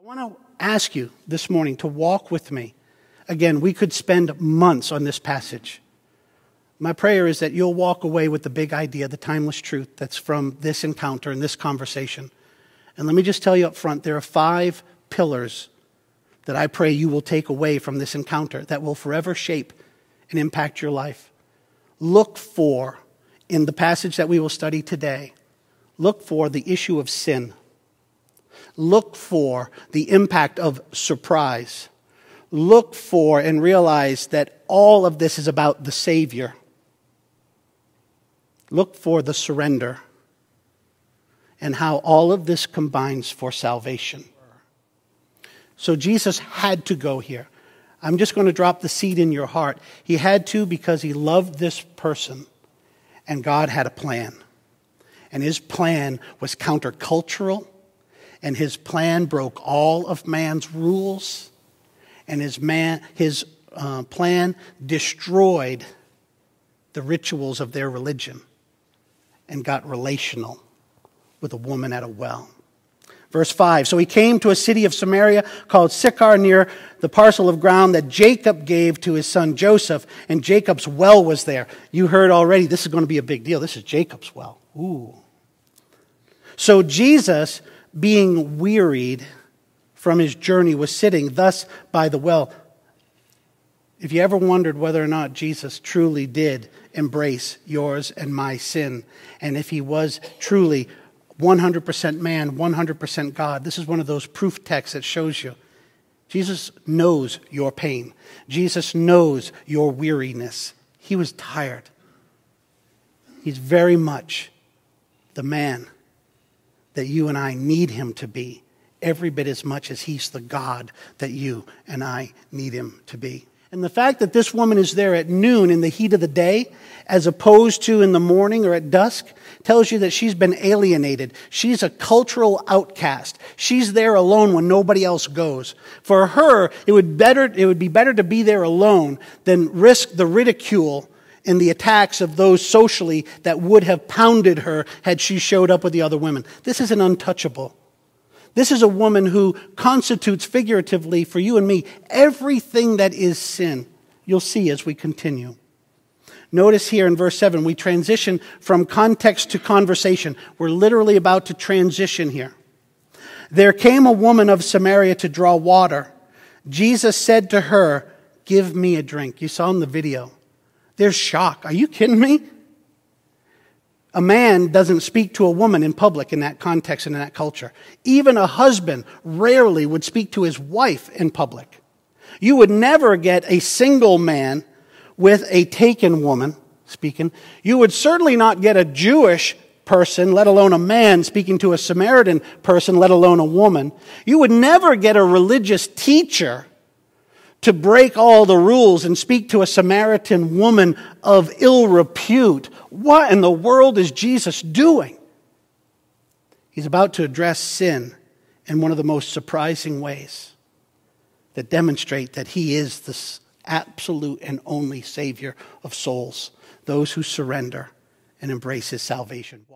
I want to ask you this morning to walk with me. Again, we could spend months on this passage. My prayer is that you'll walk away with the big idea, the timeless truth that's from this encounter and this conversation. And let me just tell you up front, there are 5 pillars that I pray you will take away from this encounter that will forever shape and impact your life. Look for, in the passage that we will study today, look for the issue of sin. Look for the impact of surprise. Look for and realize that all of this is about the Savior. Look for the surrender and how all of this combines for salvation. So Jesus had to go here. I'm just going to drop the seed in your heart. He had to because he loved this person and God had a plan. And his plan was countercultural, and his plan broke all of man's rules, and his plan destroyed the rituals of their religion and got relational with a woman at a well. Verse 5, so he came to a city of Samaria called Sychar near the parcel of ground that Jacob gave to his son Joseph, and Jacob's well was there. You heard already, this is going to be a big deal. This is Jacob's well. Ooh. So Jesus, being wearied from his journey, was sitting thus by the well. If you ever wondered whether or not Jesus truly did embrace yours and my sin, and if he was truly 100% man, 100% God, this is one of those proof texts that shows you Jesus knows your pain. Jesus knows your weariness. He was tired. He's very much the man that you and I need him to be, every bit as much as he's the God that you and I need him to be. And the fact that this woman is there at noon in the heat of the day, as opposed to in the morning or at dusk, tells you that she's been alienated. She's a cultural outcast. She's there alone when nobody else goes. For her, it would be better to be there alone than risk the ridicule and the attacks of those socially that would have pounded her had she showed up with the other women. This is an untouchable. This is a woman who constitutes figuratively for you and me everything that is sin. You'll see as we continue. Notice here in verse 7, we transition from context to conversation. We're literally about to transition here. There came a woman of Samaria to draw water. Jesus said to her, "Give me a drink." You saw in the video. There's shock. Are you kidding me? A man doesn't speak to a woman in public in that context and in that culture. Even a husband rarely would speak to his wife in public. You would never get a single man with a taken woman speaking. You would certainly not get a Jewish person, let alone a man, speaking to a Samaritan person, let alone a woman. You would never get a religious teacher to break all the rules and speak to a Samaritan woman of ill repute. What in the world is Jesus doing? He's about to address sin in one of the most surprising ways that demonstrate that he is the absolute and only Savior of souls, those who surrender and embrace his salvation.